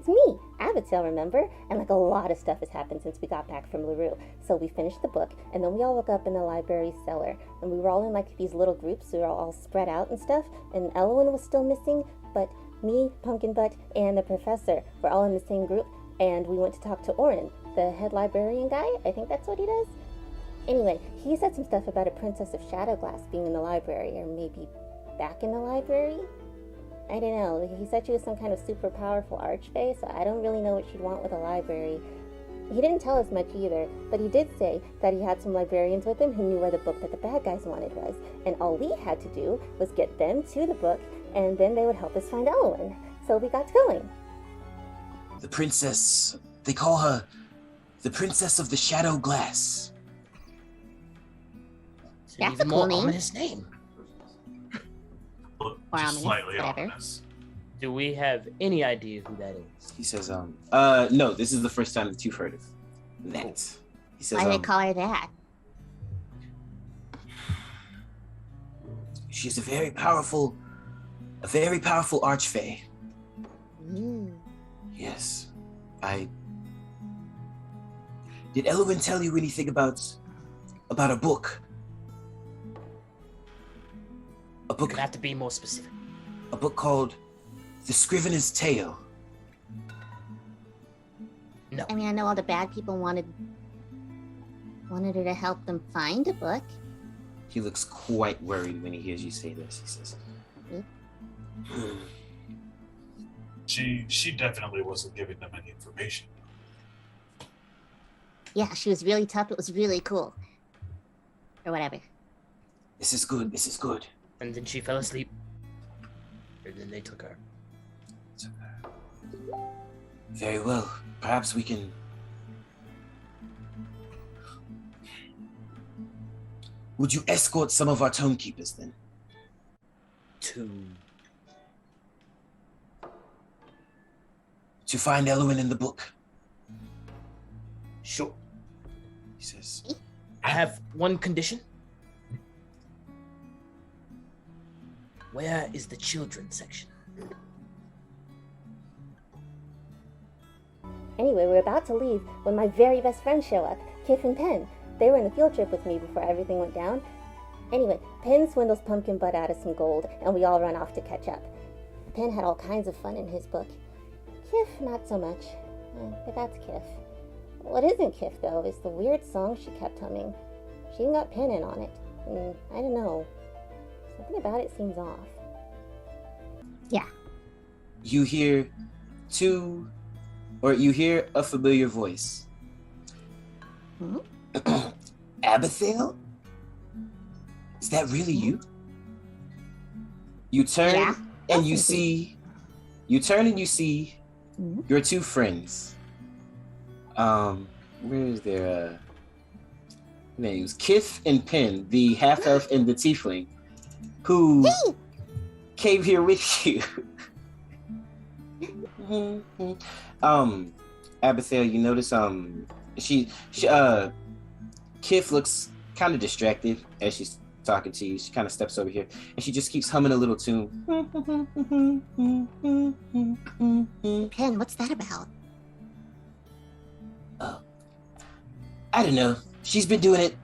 it's me, Abigail, remember? And like a lot of stuff has happened since we got back from LaRue. So we finished the book, and then we all woke up in the library cellar, and we were all in like these little groups. We were all spread out and stuff, and Elowen was still missing, but me, Pumpkin Butt, and the professor were all in the same group, and we went to talk to Orin, the head librarian guy. I think that's what he does. Anyway, he said some stuff about a princess of Shadowglass being in the library, or maybe back in the library? I don't know. He said she was some kind of super powerful archfey, so I don't really know what she'd want with a library. He didn't tell us much either, but he did say that he had some librarians with him who knew where the book that the bad guys wanted was, and all we had to do was get them to the book, and then they would help us find Elowen. So we got going. The princess, they call her the Princess of the Shadow Glass. It's That's an even a cool more name. ominous name. Just ominous, slightly whatever. ominous. Do we have any idea who that is? He says, no, this is the first time that you've heard of that. He says, Why do they call her that? she's a very powerful archfey. Yes. Did Elowen tell you anything about a book? A You're book, gonna have to be more specific. a book called The Scrivener's Tale. No. I mean, I know all the bad people wanted her to help them find a book. He looks quite worried when he hears you say this. He says, She definitely wasn't giving them any information. Yeah, she was really tough. It was really cool. Or whatever. This is good. And then she fell asleep. And then they took her. Very well. Perhaps we can... Would you escort some of our tome keepers then? To find Elowen in the book? sure. He says, I have one condition. Where is the children's section? Anyway, we're about to leave when my very best friends show up, Kif and Pen. They were in the field trip with me before everything went down. Anyway, Pen swindles Pumpkin Butt out of some gold, and we all run off to catch up. Pen had all kinds of fun in his book. Kif, not so much. But that's Kif. What isn't Kif, though, is the weird song she kept humming. She even got Pen in on it. And I don't know. Something about it seems off. Yeah. you hear you hear a familiar voice. Hmm? Abigail? Is that really you? You turn Yeah, and you definitely. see Mhm. your two friends. Where is their names? Kith and Pin, the half elf and the tiefling, who came here with you. Abigail, you notice she Kith looks kind of distracted as she's talking to you. She kind of steps over here and she just keeps humming a little tune. Pen, what's that about? I don't know. She's been doing it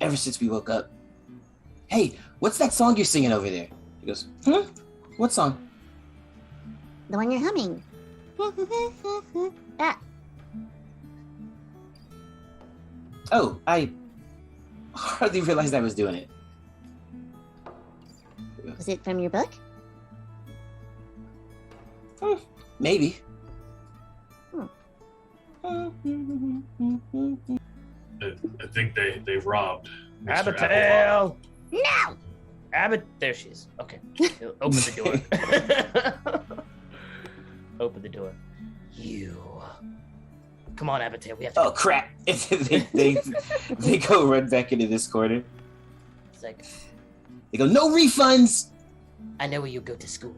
ever since we woke up. Hey, what's that song you're singing over there? He goes, What song? The one you're humming. That. Oh, I hardly realized I was doing it. Was it from your book? Maybe. I think they robbed Mr. Applebottom. Abigail! No! There she is. Okay. Open the door. Open the door. You. Come on, Abigail. We have to. Oh crap! they go run back into this corner. It's like, They go, no refunds. I know where you go to school.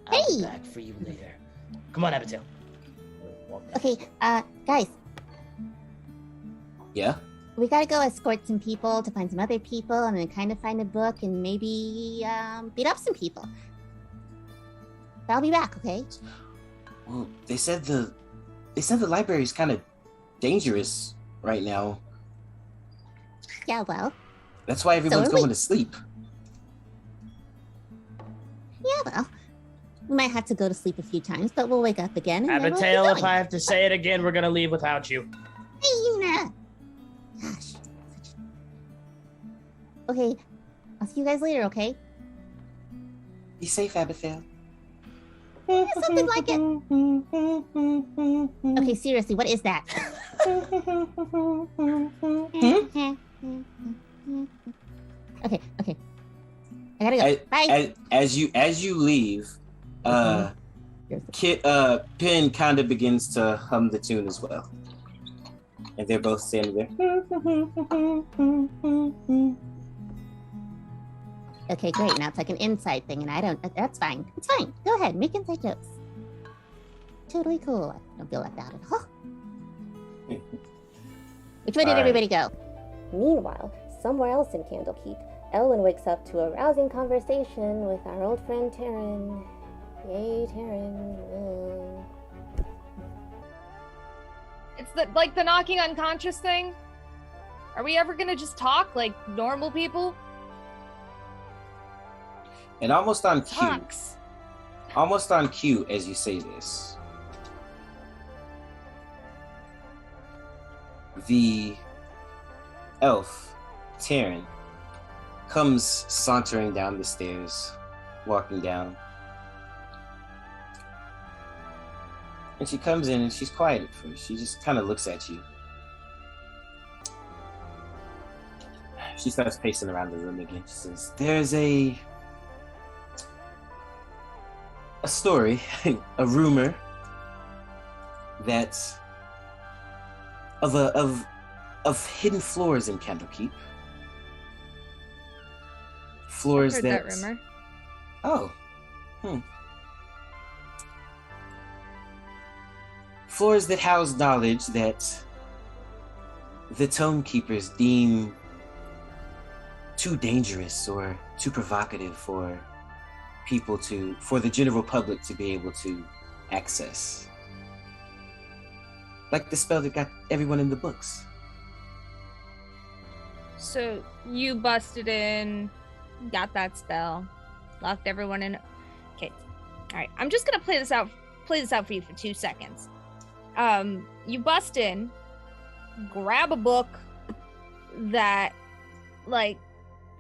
I'll be Hey! back for you later. Come on, Abigail. Walk back. Okay, guys, Yeah. we gotta go escort some people to find some other people and then kind of find a book and maybe beat up some people. But I'll be back, okay? Well, they said the library is kind of dangerous right now. Yeah, well, That's why everyone's are we. going to sleep. Yeah, well, we might have to go to sleep a few times, but we'll wake up again and then we'll keep Abigail, if going. I have to say it again, we're gonna leave without you. Hey, Una. Gosh. Okay, I'll see you guys later, okay? Be safe, Abigail. Yeah, something like it. Okay, seriously, what is that? Okay. I gotta go. Bye. As you leave, Pin kind of begins to hum the tune as well, and they're both standing there. Okay, great. Now it's like an inside thing, and that's fine. It's fine. Go ahead, make inside jokes. Totally cool. I don't feel left out at all. Which way did everybody go? Meanwhile, somewhere else in Candlekeep, Elwyn wakes up to a rousing conversation with our old friend Taryn. Yay, Taryn. It's the knocking unconscious thing. Are we ever gonna just talk like normal people? And almost on cue, as you say this, the elf, Taryn, comes sauntering down the stairs, walking down. And she comes in and she's quiet at first. She just kind of looks at you. She starts pacing around the room again. She says, there's a story, a rumor that of hidden floors in Candlekeep. Floors I've heard that rumor. Oh. Floors that house knowledge that the Tome Keepers deem too dangerous or too provocative for the general public to be able to access. Like the spell that got everyone in the books. So you busted in, got that spell, locked everyone in. Okay, all right. I'm just gonna play this out for you for 2 seconds. You bust in, grab a book that,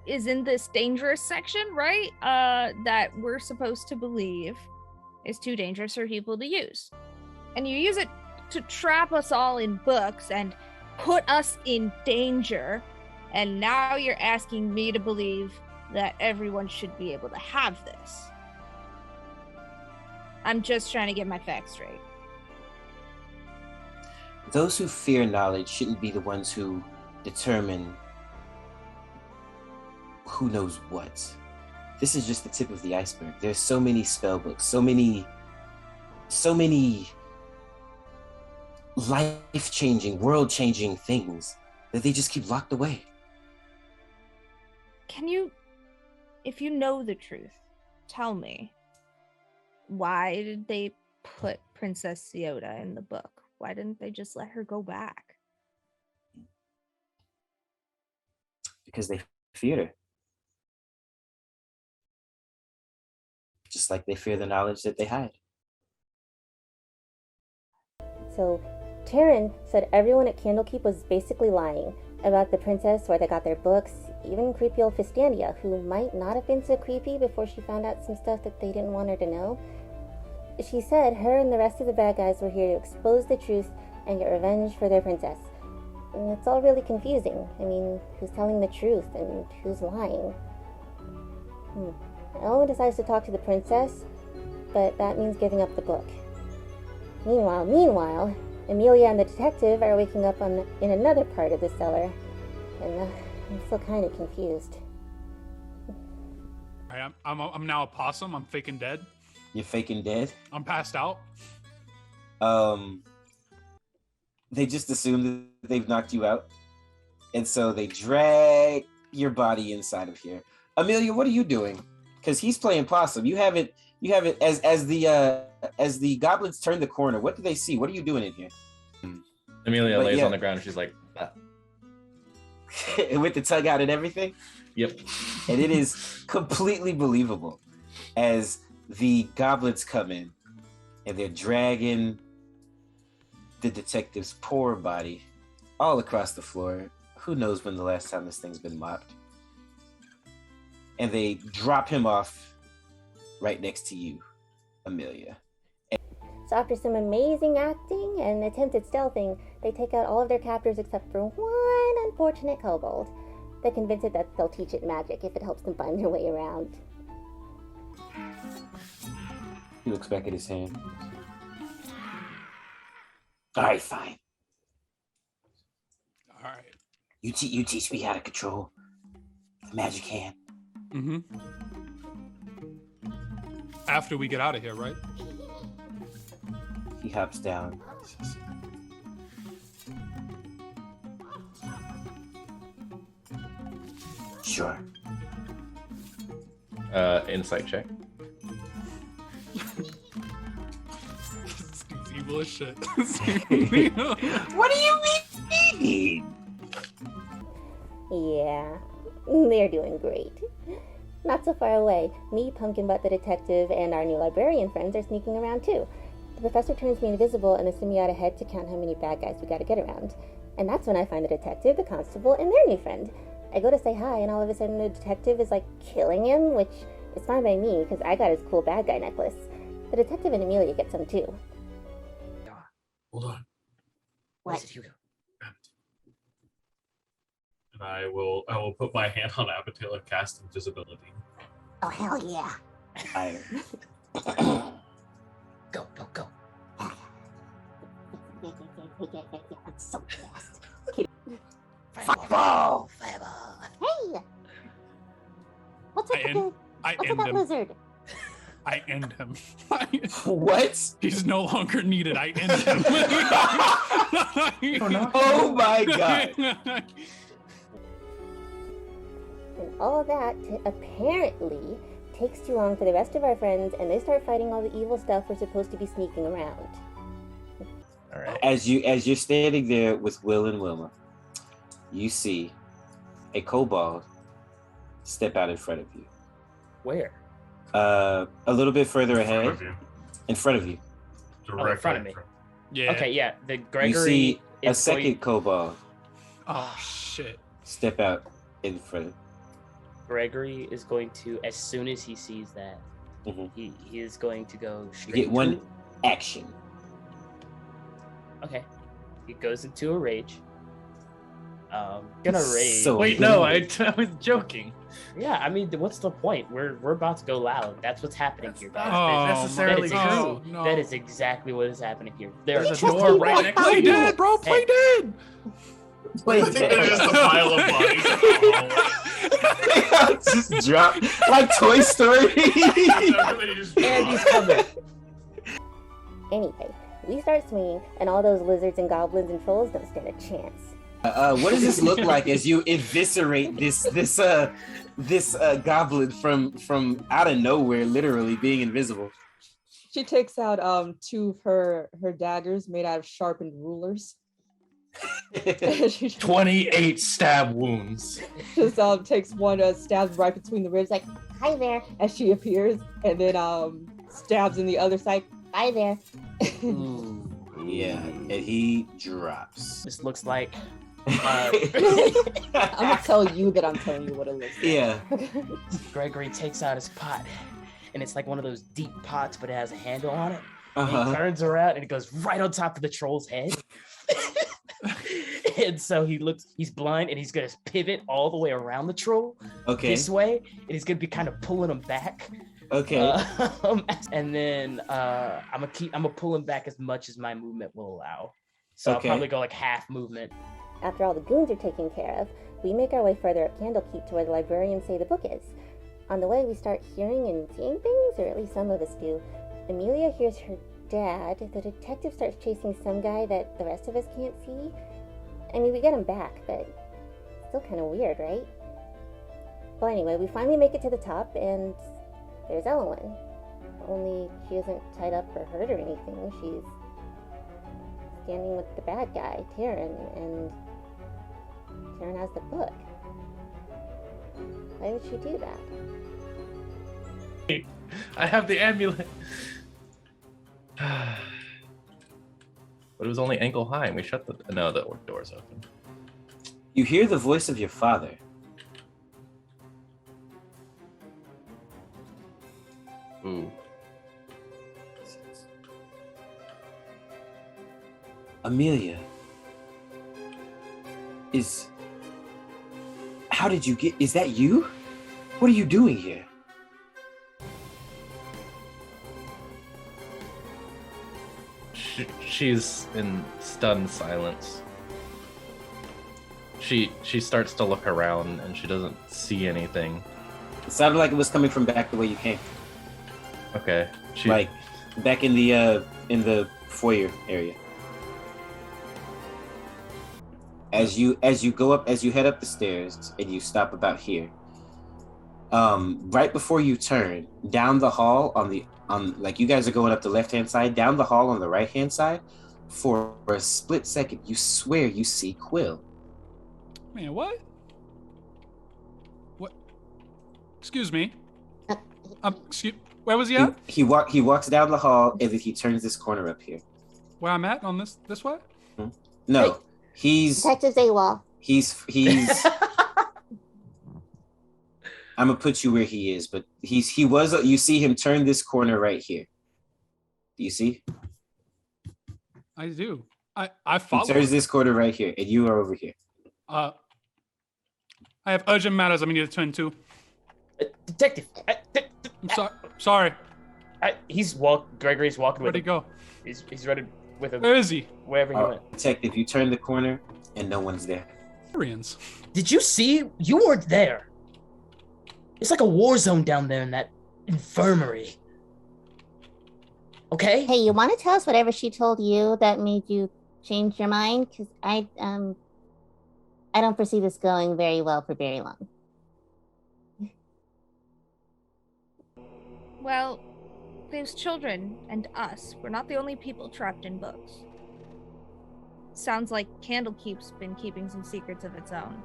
is in this dangerous section, right? That we're supposed to believe is too dangerous for people to use, and you use it to trap us all in books and put us in danger. And now you're asking me to believe that everyone should be able to have this. I'm just trying to get my facts straight. Those who fear knowledge shouldn't be the ones who determine who knows what. This is just the tip of the iceberg. There's so many spell books, so many life-changing, world-changing things that they just keep locked away. If you know the truth, tell me, why did they put Princess Iota in the book? Why didn't they just let her go back? Because they feared her. Just like they fear the knowledge that they hide. So, Taryn said everyone at Candlekeep was basically lying about the princess, where they got their books, even creepy old Fistandia, who might not have been so creepy before she found out some stuff that they didn't want her to know. She said her and the rest of the bad guys were here to expose the truth and get revenge for their princess. And it's all really confusing. I mean, who's telling the truth and who's lying? Elwyn decides to talk to the princess, but that means giving up the book. Meanwhile, Amelia and the detective are waking up in another part of the cellar, and I'm still kind of confused. I'm now a possum. I'm faking dead. You're faking dead? I'm passed out. They just assume that they've knocked you out, and so they drag your body inside of here. Amelia, what are you doing? Because he's playing possum. You haven't You have it as the goblins turn the corner. What do they see? What are you doing in here? Amelia But lays yeah. on the ground and she's like, ah. With the tug out and everything. Yep. And it is completely believable as the goblins come in and they're dragging the detective's poor body all across the floor. Who knows when the last time this thing's been mopped? And they drop him off right next to you, Amelia. So after some amazing acting and attempted stealthing, they take out all of their captors except for one unfortunate kobold. They convince it that they'll teach it magic if it helps them find their way around. He looks back at his hand. All right, fine. All right. You teach me how to control the magic hand. Mm-hmm. After we get out of here, right? He hops down. Sure. Insight check. This dude's evil as shit. What do you mean? Yeah, they're doing great. Not so far away, me, Pumpkin Butt the detective, and our new librarian friends are sneaking around too. The professor turns me invisible and is sending me out ahead to count how many bad guys we gotta get around. And that's when I find the detective, the constable, and their new friend. I go to say hi, and all of a sudden the detective is like killing him, which is fine by me because I got his cool bad guy necklace. The detective and Amelia get some too. Hold on. What is it, Hugo? And I will put my hand on Abigail and cast invisibility. Oh, hell yeah. Lyre. Go, go, go. It's so fast. Fireball! Fireball! Hey! What's up I with end- the... I What's with end that him. lizard? I end him. What? He's no longer needed. I end him. Oh my god. And all that apparently takes too long for the rest of our friends, and they start fighting all the evil stuff we're supposed to be sneaking around. All right. As you're standing there with Will and Wilma, you see a kobold step out in front of you. Where? A little bit further In front ahead, of you. in front of you. Directly in front of me. Yeah. Okay, yeah. The You Gregory see a is second going, kobold Oh shit. step out in front. Gregory is going to, as soon as he sees that, Mhm. he is going to go You straight get one to- action. Okay. He goes into a rage. Gonna rage. So- Wait, no, I was joking. Yeah, I mean, what's the point? We're about to go loud. That's what's happening here, guys. Oh, necessarily my- true. no. That is exactly what is happening here. There There's are a door right next to Play you. dead, bro. Play dead. Play I think there's just a pile of bodies. in the hallway. Just drop like Toy Story. Everybody just And he's drops. coming. Anyway, we start swinging, and all those lizards and goblins and trolls don't stand a chance. What does this look like as you eviscerate this goblin from out of nowhere, literally being invisible? She takes out two of her daggers made out of sharpened rulers. She 28 stab wounds. just takes one, stabs right between the ribs, like Hi there. as she appears, and then stabs in the other side. Hi there. Ooh, yeah, and he drops. This looks like. I'm gonna tell you that I'm telling you what it looks like. Yeah. Gregory takes out his pot, and it's like one of those deep pots, but it has a handle on it. And he Uh-huh. turns around and it goes right on top of the troll's head. And so he's blind, and he's gonna pivot all the way around the troll Okay. this way, and he's gonna be kind of pulling him back. Okay. And then I'm gonna pull him back as much as my movement will allow. So Okay. I'll probably go like half movement. After all the goons are taken care of, we make our way further up Candlekeep to where the librarians say the book is. On the way, we start hearing and seeing things, or at least some of us do. Amelia hears her dad. The detective starts chasing some guy that the rest of us can't see. I mean, we get him back, but still kind of weird, right? Well, anyway, we finally make it to the top, and there's Ellen. Only she isn't tied up or hurt or anything. She's standing with the bad guy, Taryn, and Taryn has the book. Why would she do that? I have the amulet. But it was only ankle high, and we shut the door's open. You hear the voice of your father. Ooh. Amelia, how did you get, is that you? What are you doing here? She's in stunned silence. She starts to look around and she doesn't see anything. It sounded like it was coming from back the way you came. Okay. Like back in the foyer area. As you head up the stairs and you stop about here. Right before you turn down the hall like you guys are going up the left-hand side, down the hall on the right-hand side, for a split second, you swear you see Quill. Man, what? What? Excuse me. Where was he at? He walks down the hall and then he turns this corner up here. Where I'm at on this way? No, Hey. he's Detective Zaywall. he's I'm gonna put you where he is, but you see him turn this corner right here. Do you see? I do. I follow. He turns this corner right here, and you are over here. I have urgent matters I'm gonna need to turn to. Detective. I'm sorry. Gregory's walking Where'd he with him. go? He's running with him Where is he? wherever he went. Detective, you turn the corner, and no one's there. Arians. Did you see? You weren't there. It's like a war zone down there in that infirmary. Okay? Hey, you want to tell us whatever she told you that made you change your mind? Because I don't foresee this going very well for very long. Well, those children and us, we're not the only people trapped in books. Sounds like Candlekeep's been keeping some secrets of its own.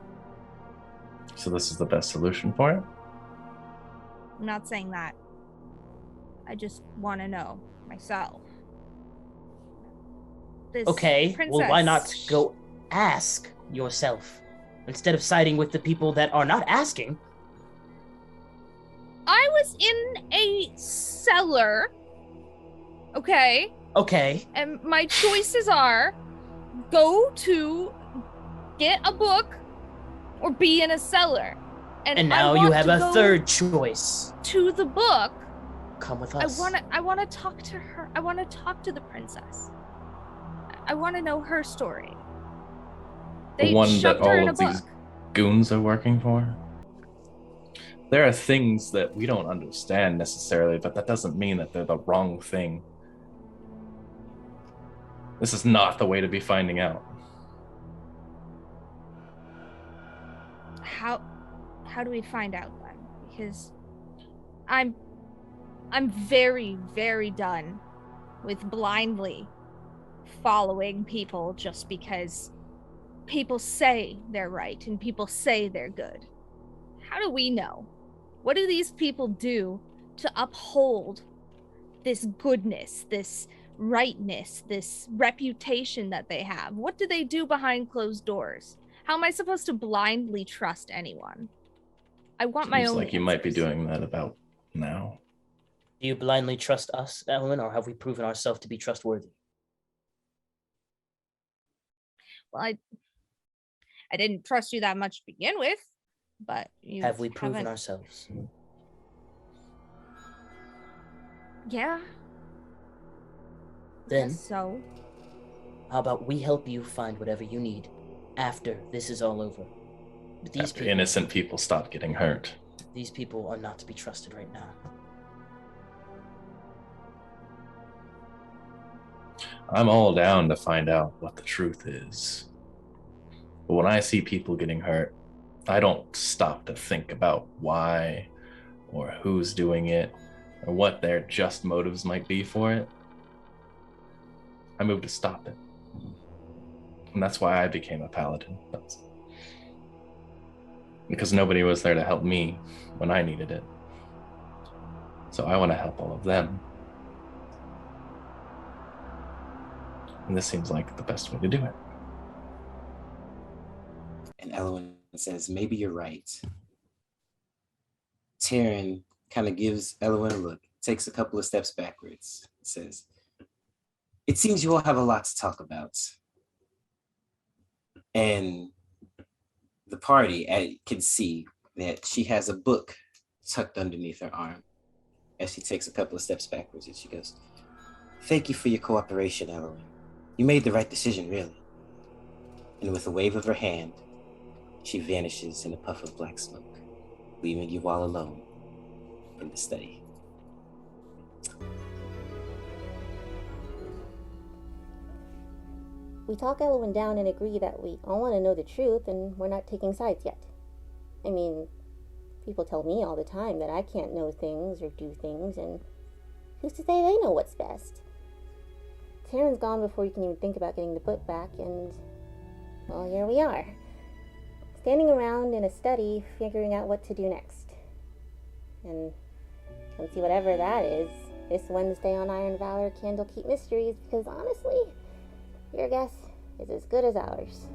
So this is the best solution for it? I'm not saying that. I just want to know myself. This Okay, princess, well, why not go ask yourself instead of siding with the people that are not asking? I was in a cellar. Okay. Okay. And my choices are go to get a book or be in a cellar. And now you have a third choice. To the book. Come with us. I want to talk to her. I want to talk to the princess. I want to know her story. The They one that shoved her in all a of these book. goons are working for? There are things that we don't understand necessarily, but that doesn't mean that they're the wrong thing. This is not the way to be finding out. How do we find out then? Because I'm very, very done with blindly following people just because people say they're right and people say they're good. How do we know? What do these people do to uphold this goodness, this rightness, this reputation that they have? What do they do behind closed doors? How am I supposed to blindly trust anyone? I want my Seems own like you might be answers. doing that about now. Do you blindly trust us, Ellen, or have we proven ourselves to be trustworthy? Well, I didn't trust you that much to begin with, but you Have we proven haven't- ourselves? Yeah. Then, Guess so. how about we help you find whatever you need after this is all over? But these After innocent people stop getting hurt. These people are not to be trusted right now. I'm all down to find out what the truth is. But when I see people getting hurt, I don't stop to think about why or who's doing it. or what their just motives might be for it, I moved to stop it. And that's why I became a paladin. Because nobody was there to help me when I needed it. So I want to help all of them. And this seems like the best way to do it. And Elwyn says, maybe you're right. Taryn kind of gives Elwyn a look, takes a couple of steps backwards, says, it seems you all have a lot to talk about. And the party can see that she has a book tucked underneath her arm as she takes a couple of steps backwards, and she goes, thank you for your cooperation, Elwyn. You made the right decision, really. And with a wave of her hand, she vanishes in a puff of black smoke, leaving you all alone in the study. We talk Elwyn down and agree that we all want to know the truth and we're not taking sides yet. I mean, people tell me all the time that I can't know things or do things, and who's to say they know what's best? Taryn's gone before you can even think about getting the book back, and, well, here we are. Standing around in a study, figuring out what to do next. And come see whatever that is this Wednesday on Iron Valor Candlekeep Mysteries, because honestly, your guess is as good as ours.